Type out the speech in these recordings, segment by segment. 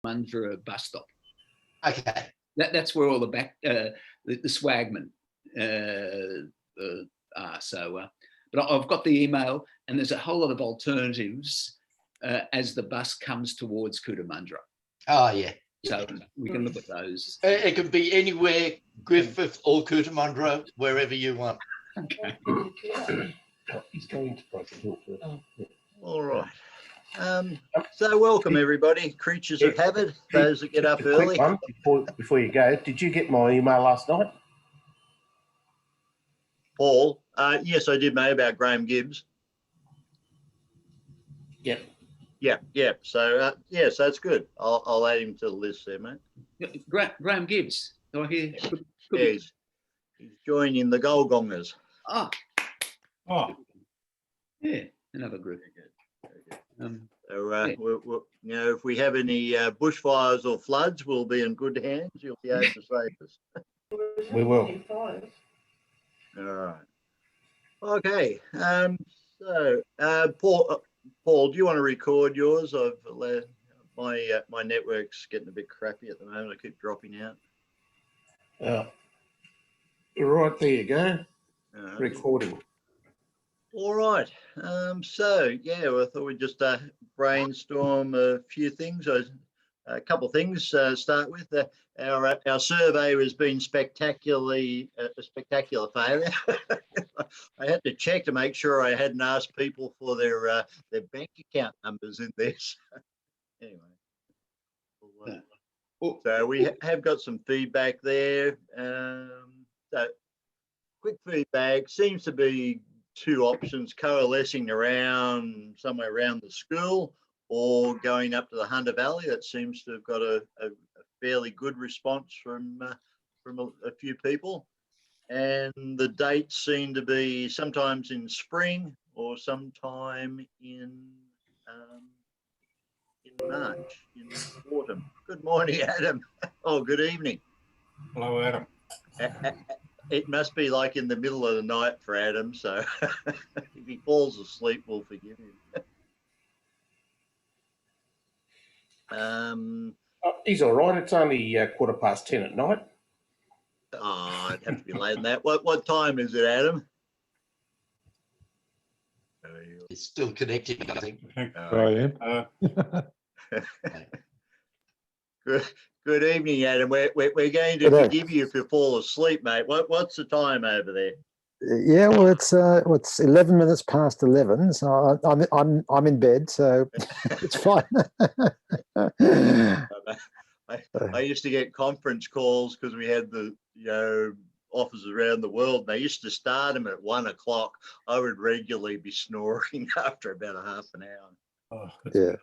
Cootamundra bus stop. Okay. That's where all the swagmen are. So, but I've got the email, and there's a whole lot of alternatives as the bus comes towards Cootamundra. Oh, yeah. So we can look at those. It can be anywhere, Griffith or Cootamundra, wherever you want. Okay. He's going to Broken Hill first. All right. So welcome everybody, creatures of habit, those that get up early. Quick one before you go, did you get my email last night? Paul, yes, I did, mate, about Graham Gibbs. Yep. Yeah. So yeah, so it's good. I'll add him to the list there, mate. Graham Gibbs. Do I hear? Yeah, he's joining the Golgongers. Oh, yeah, another group. So, we'll, you know, if we have any bushfires or floods, we'll be in good hands. You'll be able to save us. We will. All right. Okay. So, Paul, do you want to record yours? I've my network's getting a bit crappy at the moment. I keep dropping out. Right, there you go. Recording. All right. So yeah, I thought we'd just brainstorm a few things. A couple of things. Start with our survey has been a spectacular failure. I had to check to make sure I hadn't asked people for their bank account numbers in this. Anyway, so we have got some feedback there. So quick feedback seems to be two options: coalescing around somewhere around the school, or going up to the Hunter Valley. That seems to have got a fairly good response from a few people. And the dates seem to be sometimes in spring or sometime in March, in autumn. Good morning, Adam. Oh, good evening. Hello, Adam. It must be like in the middle of the night for Adam, so if he falls asleep, we'll forgive him. He's all right. It's only 10:15 at night. Oh, it'd have to be later than that. What time is it, Adam? It's still connecting, I think. I am. Good evening, Adam. We're going to forgive you if you fall asleep, mate. What's the time over there? Yeah, well, it's 11 minutes past 11, so I'm in bed, so it's fine. I used to get conference calls because we had the offices around the world. And they used to start them at 1 o'clock. I would regularly be snoring after about a half an hour. Oh, yeah.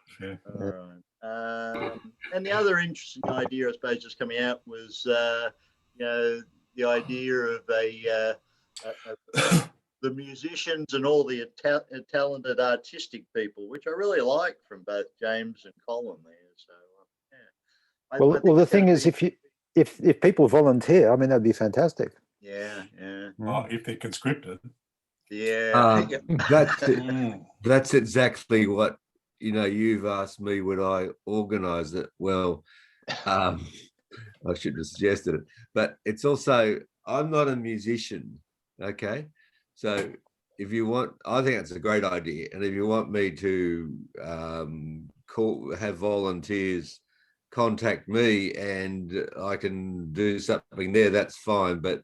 All right. And the other interesting idea, I suppose, just coming out was the idea of the musicians and all the talented artistic people, which I really like from both James and Colin there. So yeah. Well, the thing is, if people volunteer, I mean, that'd be fantastic. Yeah. Oh, if they're conscripted. Yeah. That's exactly what you've asked me. Would I organise it? Well, I shouldn't have suggested it, but it's also I'm not a musician. Okay, so if you want, I think that's a great idea, and if you want me to have volunteers contact me and I can do something there, that's fine. But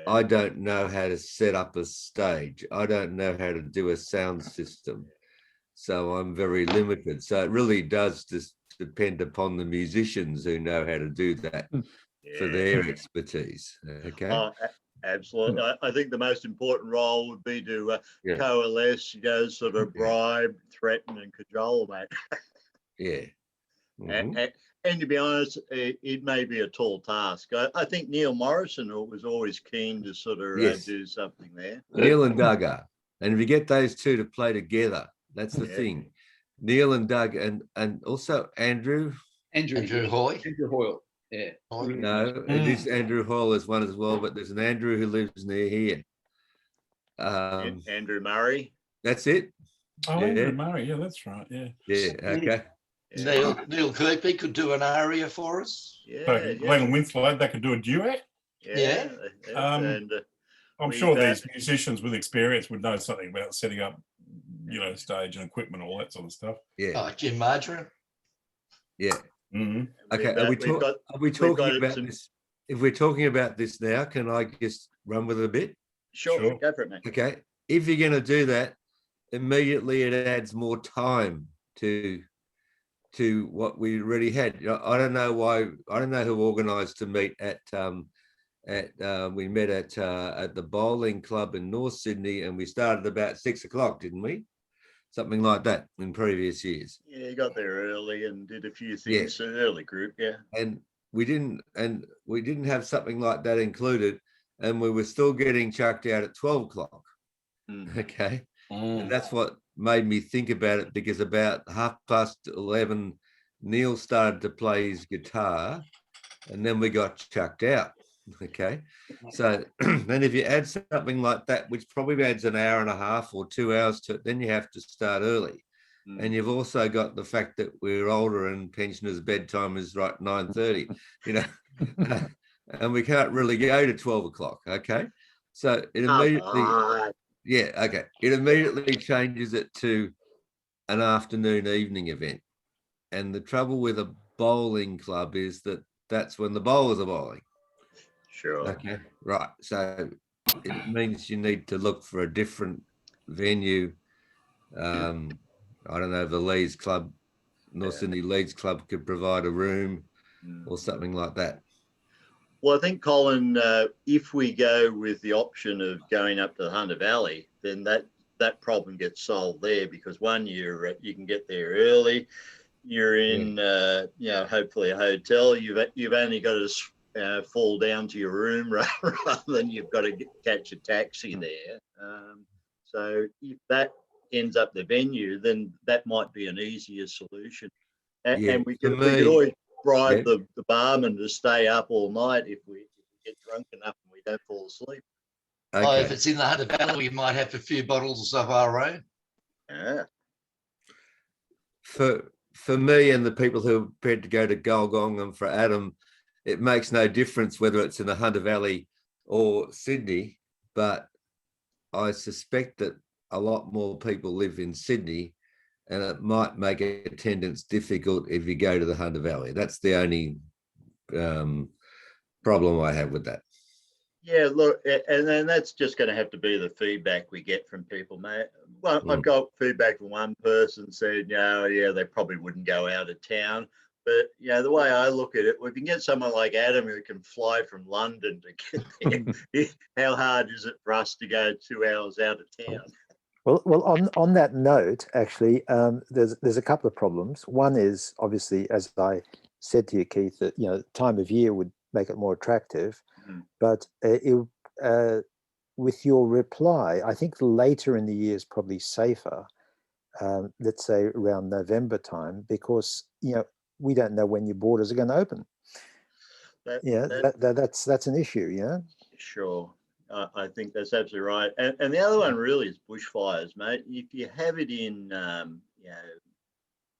I don't know how to set up a stage. I don't know how to do a sound system. So I'm very limited. So it really does just depend upon the musicians who know how to do that for their expertise. Okay. Oh, absolutely. I think the most important role would be to coalesce, sort of bribe, threaten, and cajole, mate. Yeah. Mm-hmm. And to be honest, it may be a tall task. I think Neil Morrison was always keen to sort of do something there. Neil and Doug are. And if you get those two to play together, that's the thing. Neil and Doug and also Andrew Hoy. Andrew Hoyle. Yeah. No, it is Andrew Hoyle is one as well, but there's an Andrew who lives near here. Andrew Murray. That's it. Oh, Andrew Murray. Yeah, that's right. Yeah. Yeah. Okay. Neil Kirkby could do an aria for us. Yeah, So yeah, Glenn Winslow, they could do a duet. Yeah. and I'm sure these musicians with experience would know something about setting up, stage and equipment, all that sort of stuff. Yeah, Oh, Jim Marjorie. yeah. Mm-hmm. Okay, are we talking about this? If we're talking about this now, can I just run with it a bit? Sure, go for it, mate. Okay, if you're going to do that, immediately it adds more time to what we already had. I don't know why. I don't know who organised to meet we met at the bowling club in North Sydney, and we started about 6 o'clock, didn't we? Something like that in previous years. Yeah, you got there early and did a few things. An early group, yeah. And we didn't have something like that included, and we were still getting chucked out at 12 o'clock. Okay, and that's what made me think about it, because about 11:30, Neil started to play his guitar, and then we got chucked out. Okay, so then if you add something like that, which probably adds an hour and a half or 2 hours to it, then you have to start early. And you've also got the fact that we're older and pensioners' bedtime is right 9:30, and we can't really go to 12 o'clock. Okay, so it immediately, it immediately changes it to an afternoon evening event. And the trouble with a bowling club is that that's when the bowlers are bowling. Sure. Okay, right. So it means you need to look for a different venue. I don't know if the Leeds Club, North Sydney Leeds Club, could provide a room or something like that. Well, I think, Colin, if we go with the option of going up to the Hunter Valley, then that problem gets solved there, because one, you can get there early. You're in, hopefully a hotel. You've only got to fall down to your room rather than you've got to catch a taxi there. So if that ends up the venue, then that might be an easier solution. And we could always bribe the barman to stay up all night if we get drunk enough and we don't fall asleep. Okay. Oh, if it's in the Hunter Valley, we might have a few bottles of our own. Yeah. For me and the people who are prepared to go to Gulgong, and for Adam, it makes no difference whether it's in the Hunter Valley or Sydney, but I suspect that a lot more people live in Sydney, and it might make attendance difficult if you go to the Hunter Valley. That's the only problem I have with that. Yeah, look, and then that's just going to have to be the feedback we get from people, mate. Well, I've got feedback from one person said, they probably wouldn't go out of town. But, the way I look at it, we can get someone like Adam who can fly from London to get there. How hard is it for us to go 2 hours out of town? Well, on that note, actually, there's a couple of problems. One is, obviously, as I said to you, Keith, that time of year would make it more attractive. But with your reply, I think later in the year is probably safer. Let's say around November time, because we don't know when your borders are going to open. That's an issue. Yeah. Sure. I think that's absolutely right. And the other one really is bushfires, mate. If you have it in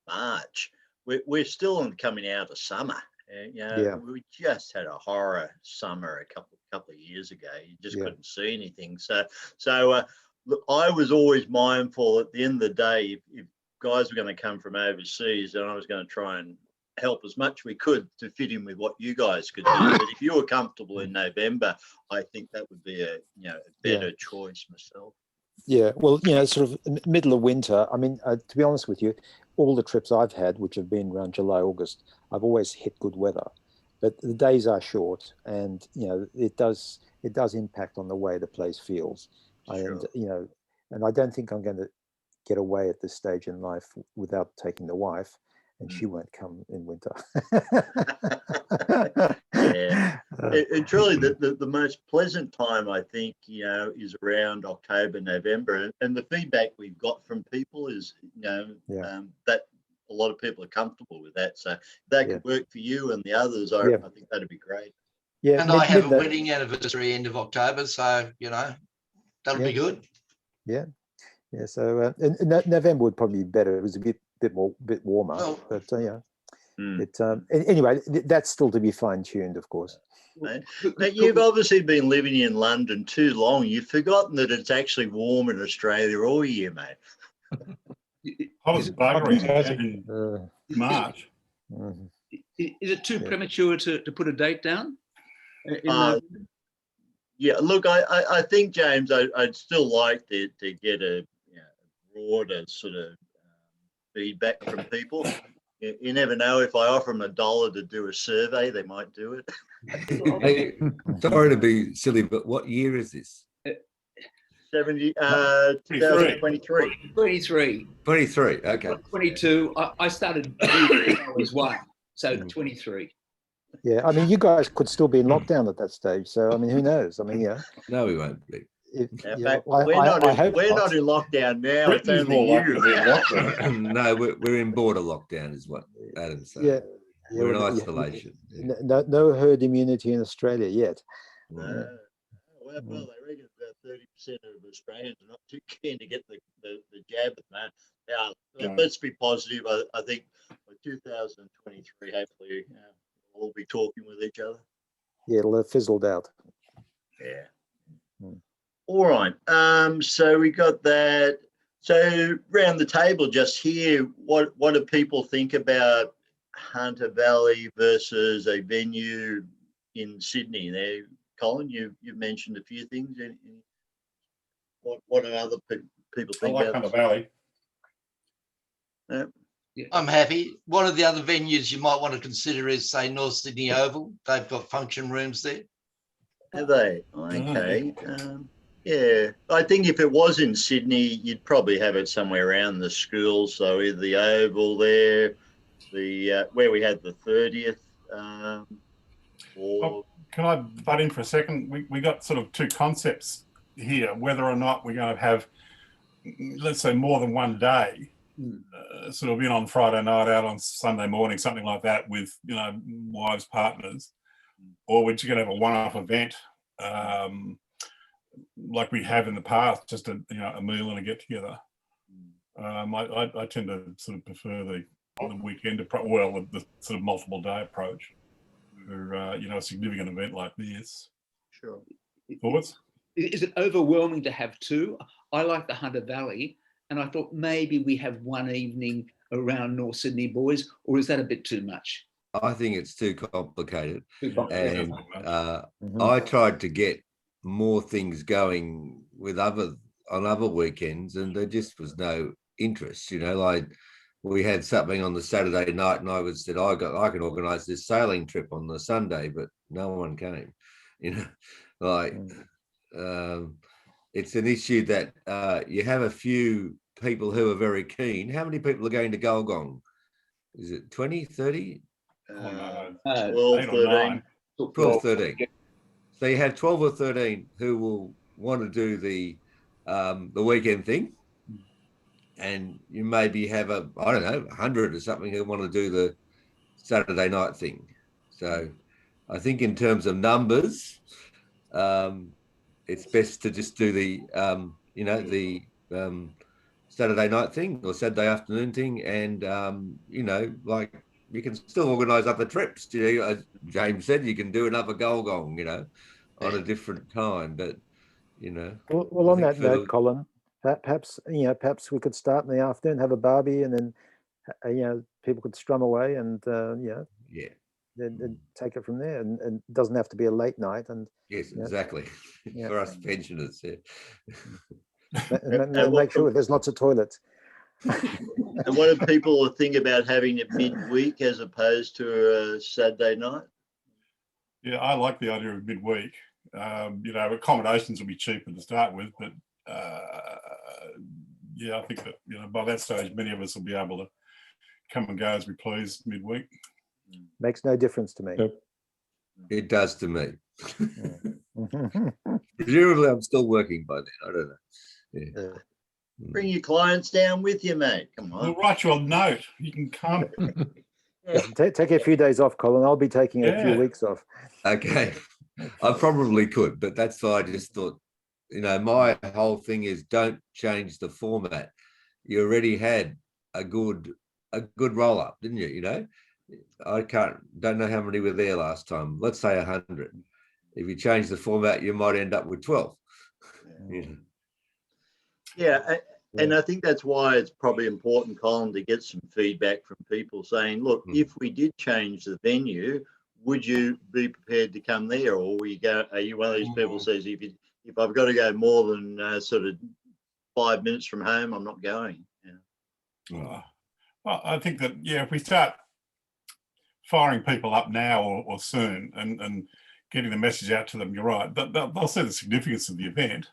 March, we're still coming out of summer. We just had a horror summer a couple of years ago. You just couldn't see anything. So look, I was always mindful at the end of the day, if guys were going to come from overseas, then I was going to try and help as much we could to fit in with what you guys could do. But if you were comfortable in November, I think that would be a better choice myself. Yeah, well, sort of middle of winter. I mean, to be honest with you, all the trips I've had, which have been around July, August, I've always hit good weather, but the days are short, and it does impact on the way the place feels. Sure. And I don't think I'm going to get away at this stage in life without taking the wife, and she won't come in winter. And truly, the most pleasant time, I think, is around October, November. And the feedback we've got from people is, that a lot of people are comfortable with that. So if that could work for you and the others, I think that'd be great. Yeah, and I have a wedding anniversary end of October, so that'll be good. Yeah. So November would probably be better. It was a bit bit warmer. Well- But yeah, Mm. anyway, that's still to be fine tuned, of course. Mate, you've obviously been living in London too long. You've forgotten that it's actually warm in Australia all year, mate. Hot as buggering in March. Mhm. Is it too Yeah. premature to put a date down? Yeah, look, I think, James, I'd still like to get a broader sort of feedback from people. You never know, if I offer them $1 to do a survey, they might do it. Hey, sorry to be silly, but what year is this? 2023. 23. 23. Okay. 22. I started as one, so 23. Yeah, I mean, you guys could still be in lockdown at that stage. So, I mean, who knows? I mean, yeah. No, we won't be. If, In yeah, fact, we're not in lockdown now. It's Britain's only more likely you. to be in lockdown. No, we're in border lockdown, is what Adam's saying. Yeah, We're in well, yeah, isolation. no herd immunity in Australia yet. Yeah. Well, they reckon about 30% of Australians are not too keen to get the jab at that. Now, let's be positive. I think by 2023, hopefully, we'll all be talking with each other. Yeah, it'll have fizzled out. Yeah. Mm. All right. So we got that. So round the table just here, what do people think about Hunter Valley versus a venue in Sydney? There, Colin, you've mentioned a few things. What do other people I think like about Hunter Valley. I'm happy. One of the other venues you might want to consider is, say, North Sydney Oval. They've got function rooms there. Have they? Okay. Yeah, I think if it was in Sydney, you'd probably have it somewhere around the school. So either the Oval there, the where we had the 30th, or Can I butt in for a second? We got sort of two concepts here, whether or not we're going to have, let's say, more than one day, sort of in on Friday night, out on Sunday morning, something like that with, wives, partners, or we're just going to have a one-off event like we have in the past, just a meal and a get-together. I tend to sort of prefer the weekend, the sort of multiple day approach for a significant event like this. sure. Thoughts? Is it overwhelming to have two? I like the Hunter Valley, and I thought maybe we have one evening around North Sydney boys, or is that a bit too much? I think it's too complicated. And Mhm. I tried to get more things going with on other weekends, and there just was no interest. Like we had something on the Saturday night, and I said I can organise this sailing trip on the Sunday, but no one came. It's an issue that you have a few people who are very keen. How many people are going to Gulgong? Is it 20, 30? 12, 8 or 13. 9. 12, 13. So you have 12 or 13 who will want to do the weekend thing, and you maybe have 100 or something who want to do the Saturday night thing. So I think in terms of numbers, it's best to just do the Saturday night thing or Saturday afternoon thing, and like you can still organise other trips. As James said, you can do another Gulgong, on a different time. But Well, on that note, Colin, perhaps we could start in the afternoon, have a barbie, and then people could strum away, and then take it from there, and it doesn't have to be a late night. And yes, exactly. For us pensioners, make sure there's lots of toilets. And what do people think about having it midweek as opposed to a Saturday night? Yeah, I like the idea of midweek. Accommodations will be cheaper to start with, but I think that by that stage many of us will be able to come and go as we please midweek. Makes no difference to me. It does to me. Presumably I'm still working by then. I don't know. Bring your clients down with you, mate. Come on. We'll write you a note. You can come. Take a few days off, Colin. I'll be taking a few weeks off. Okay. I probably could, but that's why I just thought, my whole thing is don't change the format. You already had a good a good roll up, didn't you? You know, I don't know how many were there last time. Let's say 100. If you change the format, you might end up with 12. You know? Yeah, and I think that's why it's probably important, Colin, to get some feedback from people saying, look, if we did change the venue, would you be prepared to come there? Or are you one of these people who says, if I've got to go more than sort of 5 minutes from home, I'm not going? Well, I think that, yeah, if we start firing people up now or soon and getting the message out to them, you're right, they'll see the significance of the event.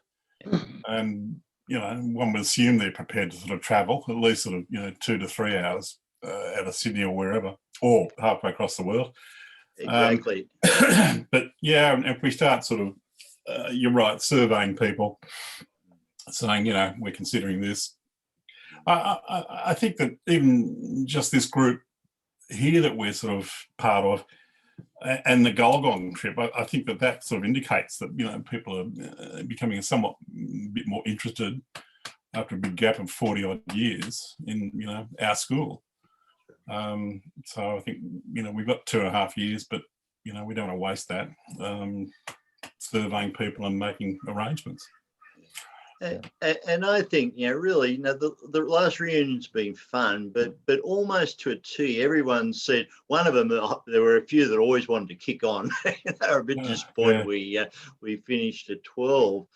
And, you know, one would assume they're prepared to sort of travel at least sort of, 2 to 3 hours out of Sydney or wherever, or halfway across the world. Exactly. But yeah, and if we start sort of, you're right, surveying people, saying, we're considering this. I think that even just this group here that we're sort of part of, and the Golgong trip, I think that sort of indicates that, people are becoming somewhat bit more interested after a big gap of 40 odd years in, our school. So I think, we've got 2.5 years, but, we don't want to waste that surveying people and making arrangements. And I think, really, the last reunion's been fun, but almost to a T, everyone said, one of them, there were a few that always wanted to kick on. They were a bit disappointed we finished at 12.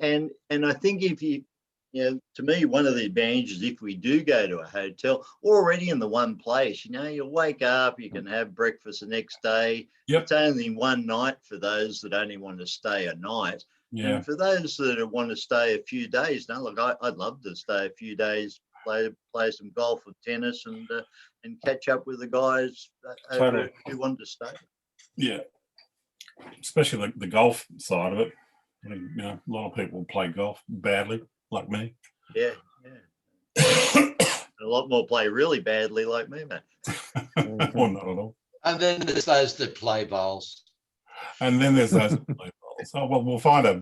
And I think if to me, one of the advantages, if we do go to a hotel, already in the one place, you'll wake up, you can have breakfast the next day. Yep. It's only one night for those that only want to stay a night. Yeah. And for those that want to stay a few days, look, I'd love to stay a few days, play some golf or tennis, and catch up with the guys who wanted to stay. Yeah, especially the golf side of it. I mean, a lot of people play golf badly, like me. Yeah. A lot more play really badly, like me, mate. Or not at all. And then there's those that play bowls. And then there's those that play bowls. Oh, well, we'll find a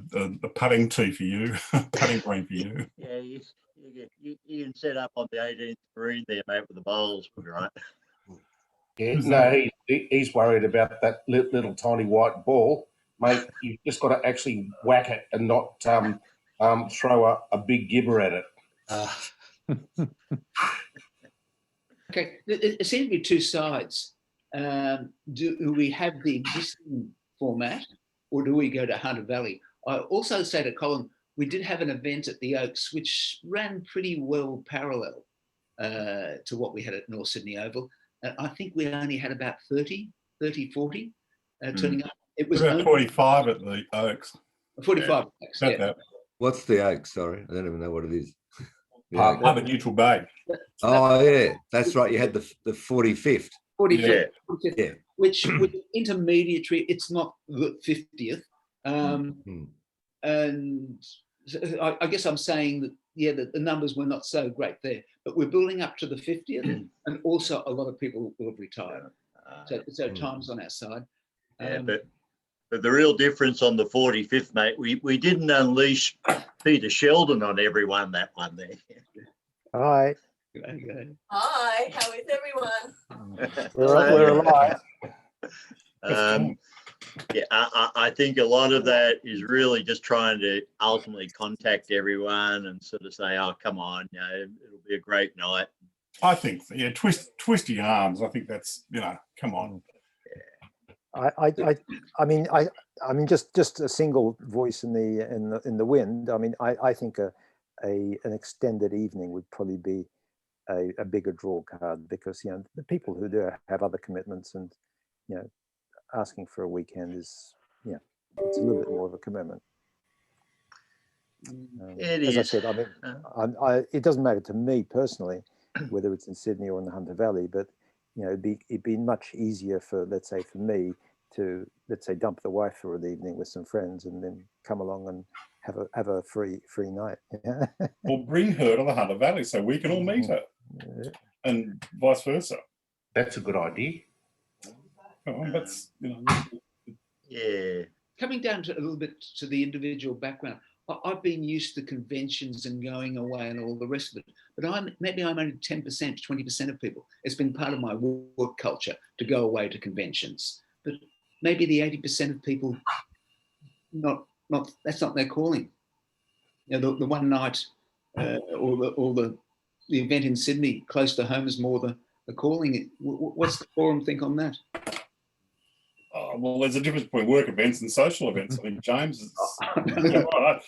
putting tee for you, putting green for you. Yeah, you can set up on the 18th green there, mate, with the bowls, right? Yeah, no, he's worried about that little tiny white ball, mate. You've just got to actually whack it and not throw a big gibber at it. Okay, it seems to be two sides. Do we have the existing format, or do we go to Hunter Valley? I also say to Colin, we did have an event at the Oaks which ran pretty well parallel to what we had at North Sydney Oval. I think we only had about 40 turning up. It was about 45 at the Oaks. 45. Yeah. What's the Oaks? Sorry, I don't even know what it is. Harbour Neutral Bay. Oh yeah, that's right. You had the 45th. 45th. Yeah. Which intermediary, it's not the 50th. And so I guess I'm saying that, that the numbers were not so great there, but we're building up to the 50th, and also a lot of people will have retired. So time's on our side. But the real difference on the 45th, mate, we didn't unleash Peter Sheldon on everyone that one there. Hi. Hi, how is everyone? We're alive. I think a lot of that is really just trying to ultimately contact everyone and sort of say, oh, come on, it'll be a great night. I think, twist your arms. I think that's, come on. I mean, just a single voice in the wind. I mean, I think an extended evening would probably be a bigger draw card, because the people who do have other commitments, and asking for a weekend is it's a little bit more of a commitment. As I said, I mean, it doesn't matter to me personally whether it's in Sydney or in the Hunter Valley, but it'd be much easier for, let's say, for me to, let's say, dump the wife for an evening with some friends and then come along and have a free night. Or bring her to the Hunter Valley so we can all meet her, and vice versa. That's a good idea. Yeah. Coming down to a little bit to the individual background, I've been used to conventions and going away and all the rest of it, but maybe I'm only 10%, 20% of people. It's been part of my work culture to go away to conventions, but maybe the 80% of people, that's not their calling. You know, the one night or the event in Sydney close to home is more the calling. What's the forum think on that? Well, there's a difference between work events and social events. I think James is right.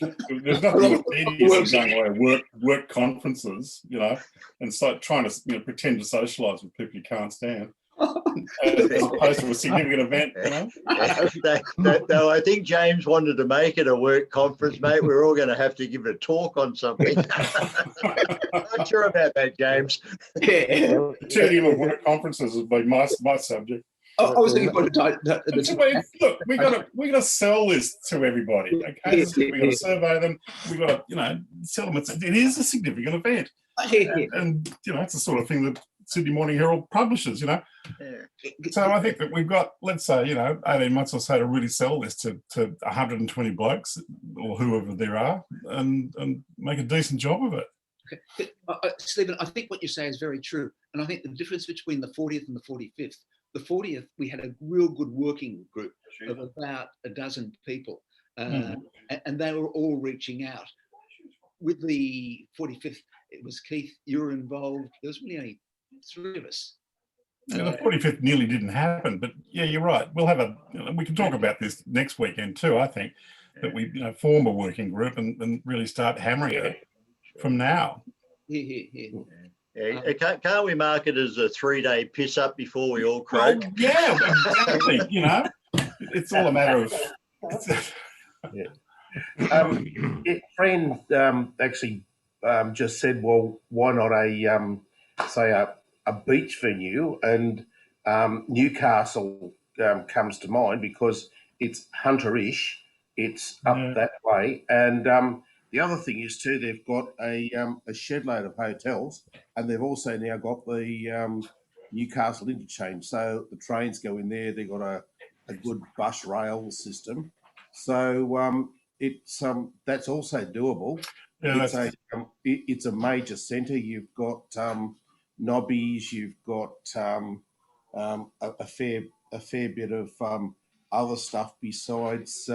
There's nothing more tedious than going away work conferences, you know, and so trying to pretend to socialise with people you can't stand, as opposed to a significant event, you know. No, I think James wanted to make it a work conference, mate. We're all going to have to give a talk on something. Not sure about that, James. Yeah. Two of work conferences has been my subject. I was thinking about Look, we got to sell this to everybody. Okay, we got to survey them. We got to, tell them it is a significant event, and it's the sort of thing that Sydney Morning Herald publishes. So I think that we've got, let's say, 18 months or so to really sell this to 120 blokes or whoever there are, and make a decent job of it. Okay. Stephen, I think what you say is very true, and I think the difference between the 40th and the 45th. The 40th, we had a real good working group of about a dozen people, and they were all reaching out. With the 45th, it was Keith, you were involved. There was really only 3 of us. Yeah, the 45th nearly didn't happen, but yeah, you're right. We'll have we can talk about this next weekend too, I think, that we form a working group and really start hammering it from now. Yeah, can't we mark it as a 3-day piss up before we all croak? Well, yeah, exactly. It's all a matter of. A friend actually just said, well, why not a beach venue? And Newcastle comes to mind because it's hunterish, it's up that way, and the other thing is too, they've got a shed load of hotels, and they've also now got the Newcastle interchange. So the trains go in there. They've got a good bus rail system. So it's that's also doable. Yeah, it's a major centre. You've got Nobbies. You've got a fair bit of other stuff besides.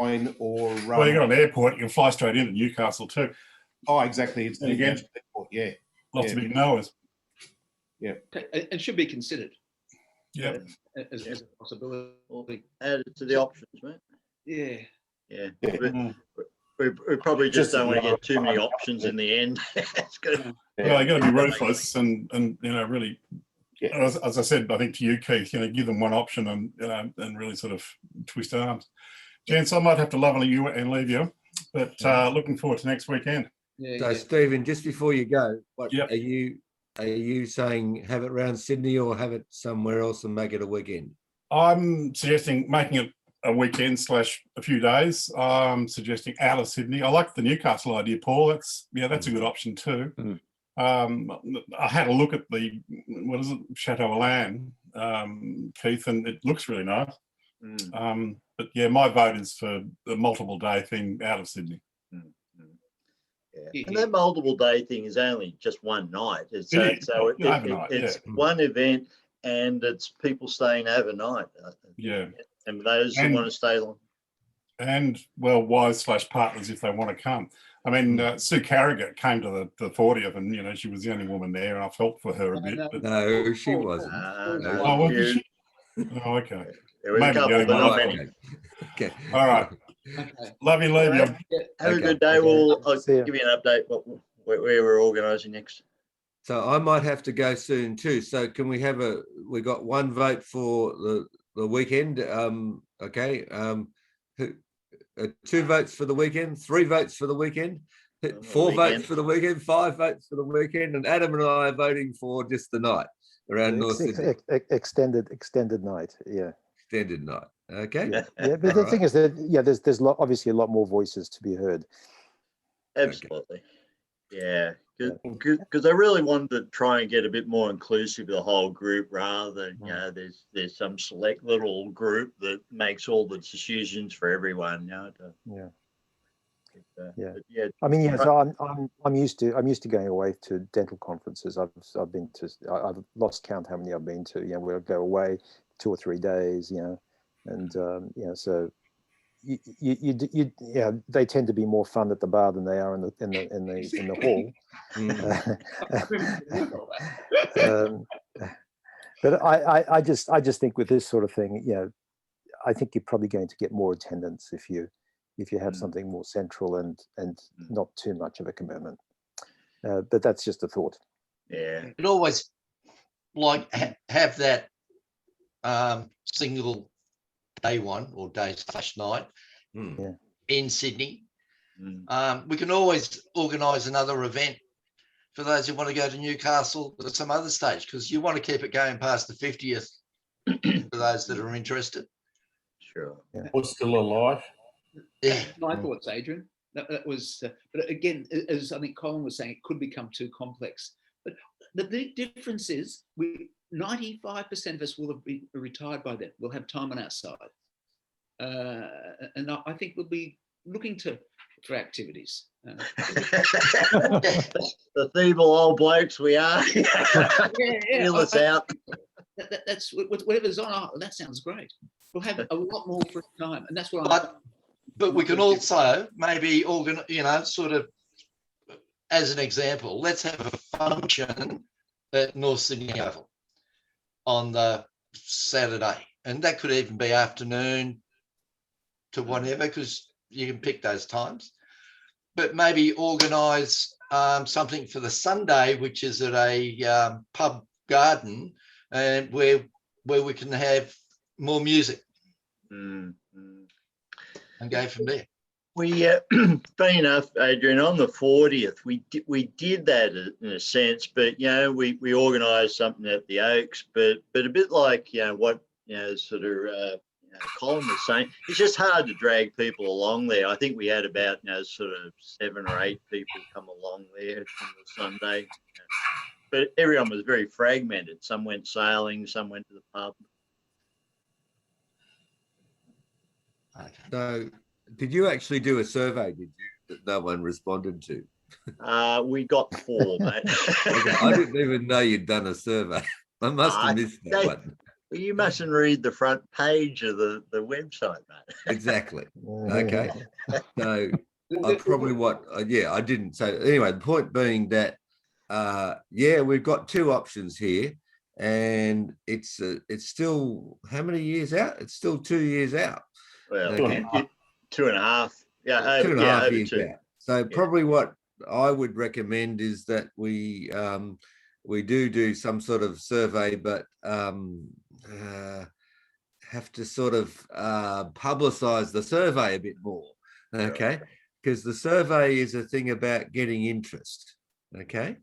Wine or well, you got an airport, you can fly straight into Newcastle too. Oh, exactly. It's the airport, lots of big knowers. Yeah, it should be considered. Yeah, as a possibility. Add it to the options, mate. Yeah. We probably just don't want to get too many options in the end. It's good. Well, you got to be ruthless and really. Yeah. As I said, I think to you, Keith, give them one option and really sort of twist arms. Gents, I might have to lovingly you and leave you, but looking forward to next weekend. So, Stephen, just before you go, are you saying have it around Sydney or have it somewhere else and make it a weekend? I'm suggesting making it a weekend / a few days. I'm suggesting out of Sydney. I like the Newcastle idea, Paul. That's a good option too. I had a look at the Chateau Alan, Keith, and it looks really nice. But yeah, my vote is for the multiple day thing out of Sydney. Yeah. And that multiple day thing is only just one night. It's one event, and it's people staying overnight. Yeah, and those who want to stay long. And wives / partners if they want to come. I mean, Sue Carragher came to the 40th, and she was the only woman there, and I felt for her a bit. But... No, she wasn't. Was she? Oh, okay. There was a couple, but not many. Okay. All right. Okay. Love you, leave you. Have a good day. I'll give you an update where we're organising next. So I might have to go soon too. So can we have we got one vote for the weekend? Okay. 2 votes for the weekend, 3 votes for the weekend, 4 votes for the weekend, 5 votes for the weekend, and Adam and I are voting for just the night around North Sydney. Extended night, yeah. Extended night, okay. Yeah, but the thing is that there's obviously a lot more voices to be heard. Absolutely. Yeah, because I really wanted to try and get a bit more inclusive of the whole group rather than, you know, there's some select little group that makes all the decisions for everyone, you know. Yeah. Yeah. I mean, yeah. So I'm used to going away to dental conferences. I've been to. I've lost count how many I've been to. You know, we'll go away 2 or 3 days. You know, and you know, so yeah, they tend to be more fun at the bar than they are in the hall. But I just think with this sort of thing, you know, I think you're probably going to get more attendance if you have something more central and not too much of a commitment. But that's just a thought. Yeah. It always like have that single day one or day/night in Sydney. We can always organise another event for those who want to go to Newcastle at some other stage, because you want to keep it going past the 50th for those that are interested. Sure. Yeah. We're still alive. Yeah. My thoughts, Adrian. That was, but again, as I think Colin was saying, it could become too complex. But the big difference is 95% of us will have been retired by then. We'll have time on our side. And I think we'll be looking for activities. The feeble old blokes we are. Feel us out. That's whatever's on. Oh, that sounds great. We'll have a lot more free time, and that's what. But we can also maybe sort of, as an example, let's have a function at North Sydney Oval on the Saturday, and that could even be afternoon to whatever, because you can pick those times. But maybe organise something for the Sunday, which is at a pub garden, and where we can have more music and go from there. We, funny enough, Adrian, on the 40th, we did that in a sense, but, you know, we organised something at the Oaks, but a bit like, you know, what, you know, sort of Colin was saying, it's just hard to drag people along there. I think we had about, you know, sort of 7 or 8 people come along there on the Sunday. But everyone was very fragmented. Some went sailing, some went to the pub. Okay. So, did you actually do a survey? Did you that no one responded to? We got 4, mate. Okay, I didn't even know you'd done a survey. I must have missed that one. You mustn't read the front page of the website, mate. Exactly. Okay. So I probably I didn't say anyway. The point being that we've got 2 options here, and it's still how many years out? It's still 2 years out. Well, okay. 2.5. Yeah, 2.5 years 2. out. So probably what I would recommend is that we do some sort of survey, but have to sort of publicize the survey a bit more, okay? Because the survey is a thing about getting interest, okay?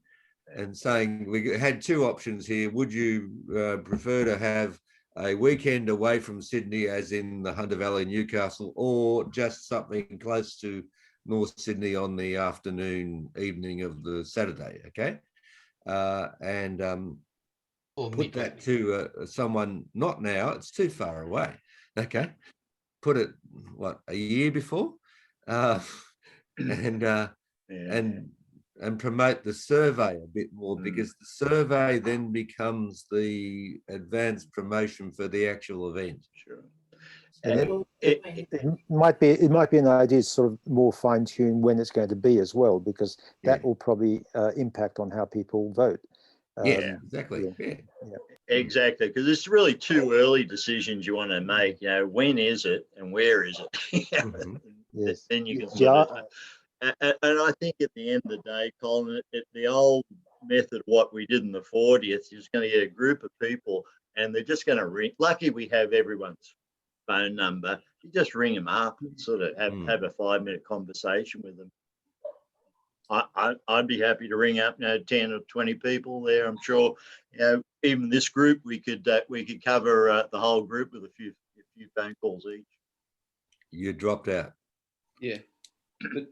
And saying we had 2 options here. Would you prefer to have a weekend away from Sydney, as in the Hunter Valley, Newcastle, or just something close to North Sydney on the evening of the Saturday, okay? And put that to someone, not now, it's too far away, okay? Put it, a year before? And promote the survey a bit more, because the survey then becomes the advanced promotion for the actual event. Sure. And it might be an idea to sort of more fine tune when it's going to be as well, because that will probably impact on how people vote. Exactly. Yeah. Exactly, because it's really 2 early decisions you want to make. You know, when is it and where is it? Yes. Then you can sort of. And I think at the end of the day, Colin, the old method of what we did in the 40th is going to get a group of people, and they're just going to ring. Lucky we have everyone's phone number. You just ring them up and sort of have a 5-minute conversation with them. I'd be happy to ring up, 10 or 20 people there. I'm sure, even this group, we could cover the whole group with a few phone calls each. You dropped out. Yeah. But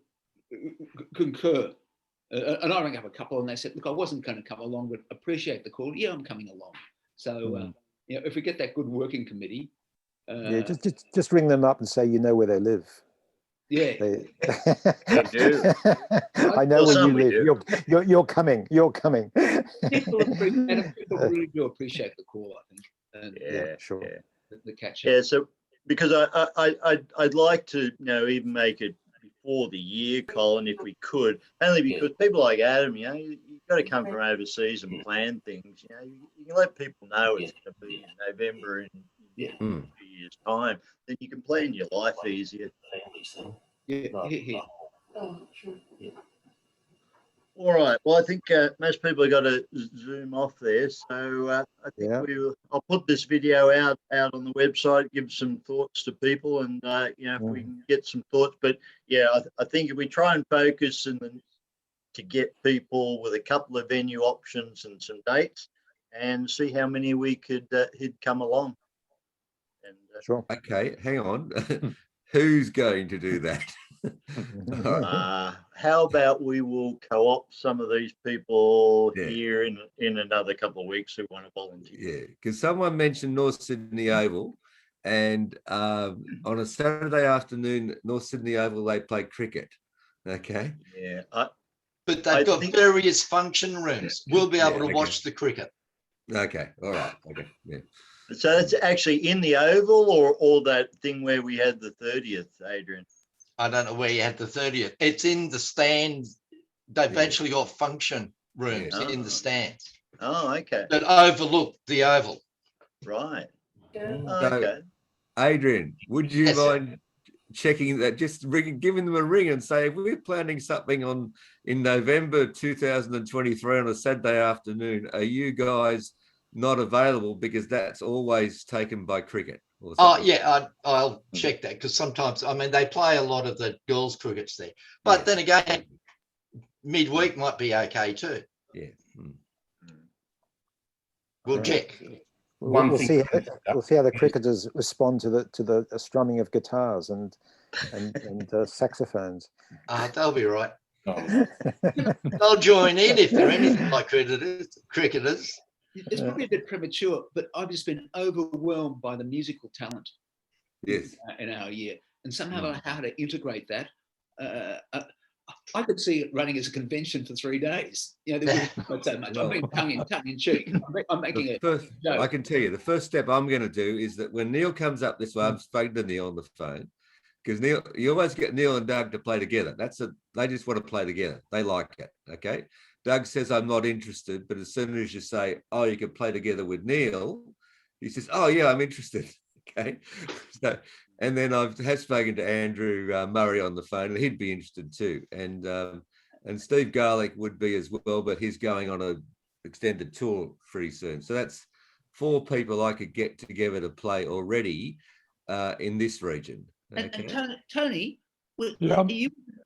concur. And I rang up a couple and they said, look, I wasn't going to come along, but appreciate the call. Yeah, I'm coming along. So, you know, if we get that good working committee. Yeah, just ring them up and say you know where they live. Yeah. They do. I know Well, where you live. You're coming. You're coming. People really do appreciate the call, I think. And, Yeah, sure. Yeah. The catch up. Yeah, so because I'd like to, you know, even make it before the year, Colin, if we could, only because people like Adam, you know, you've got to come from overseas and plan things. You know, you can let people know it's going to be in November in a few years' time. Then you can plan your life easier. Yeah. All right. Well, I think most people have got to zoom off there. So I think I'll put this video out on the website, give some thoughts to people, and you know, if we can get some thoughts. But yeah, I think if we try and focus to get people with a couple of venue options and some dates, and see how many we could he'd come along. And sure. Okay, hang on. Who's going to do that? how about we will co-opt some of these people here in another couple of weeks who want to volunteer. Yeah, because someone mentioned North Sydney Oval, and on a Saturday afternoon, North Sydney Oval, they play cricket. Okay. Yeah. But they've got various function rooms. We'll be able to watch the cricket. Okay. All right. Okay. Yeah. So that's actually in the Oval or that thing where we had the 30th, Adrian? I don't know where you had the 30th. It's in the stands. They've actually got function rooms in the stands. Oh, okay. That overlook the Oval. Right. So, Adrian, would you mind checking that? Just giving them a ring and say, if we're planning something in November 2023 on a Saturday afternoon, are you guys not available because that's always taken by cricket? Oh yeah, I'll check that, because sometimes, I mean, they play a lot of the girls' crickets there, but then again, midweek might be okay too. Yeah, we'll check. We'll see how the cricketers respond to the strumming of guitars and saxophones. They'll be right. They'll join in if they're anything like cricketers. It's probably a bit premature, but I've just been overwhelmed by the musical talent in our year, and somehow how to integrate that. I could see it running as a convention for 3 days. You know, there wasn't so much. I'm being tongue in cheek. I'm making it. I can tell you, the first step I'm going to do is that when Neil comes up this way, I've spoken to Neil on the phone, because Neil, you always get Neil and Doug to play together. They just want to play together. They like it. Okay. Doug says, I'm not interested, but as soon as you say, oh, you can play together with Neil, he says, oh, yeah, I'm interested. Okay. So, and then I've spoken to Andrew Murray on the phone, and he'd be interested too. And Steve Garlick would be as well, but he's going on an extended tour pretty soon. So that's 4 people I could get together to play already in this region. Okay. And Tony,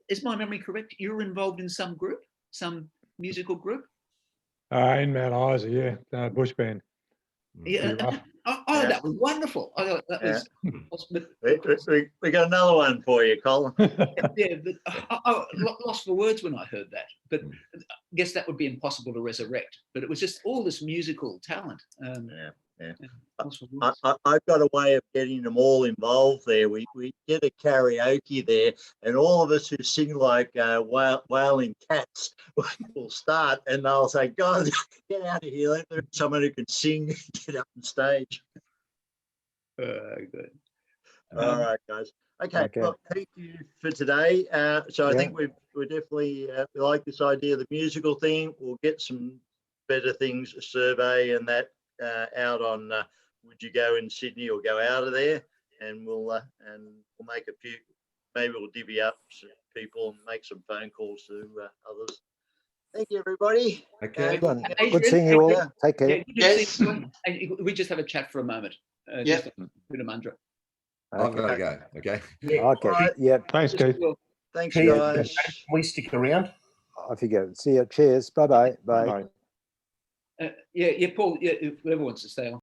is my memory correct? You were involved in some group, some musical group? In Mount Isa, Bush band. Yeah. That was wonderful. I thought that was. We got another one for you, Colin. Yeah, but I lost for words when I heard that. But I guess that would be impossible to resurrect. But it was just all this musical talent. I've got a way of getting them all involved there. We get a karaoke there, and all of us who sing like wailing cats will start, and they'll say, "God, get out of here! Let someone who can sing get up on stage." Good. All right, guys. Okay. Well, thank you for today. So I think we're definitely we like this idea of the musical thing. We'll get some better things, a survey and that out on would you go in Sydney or go out of there, and we'll make a few. Maybe we'll divvy up some people and make some phone calls to others. Thank you, everybody. Okay. Good seeing you all. Take care. Yes. We just have a chat for a moment. Yep. Mandra. I've got to go. Okay. Okay. Right. Yeah. Thanks, Keith. Thanks, guys. Can we stick around? Off you go. See you. Cheers. Bye-bye. Bye. Yeah, Paul. Yeah, whoever wants to stay on.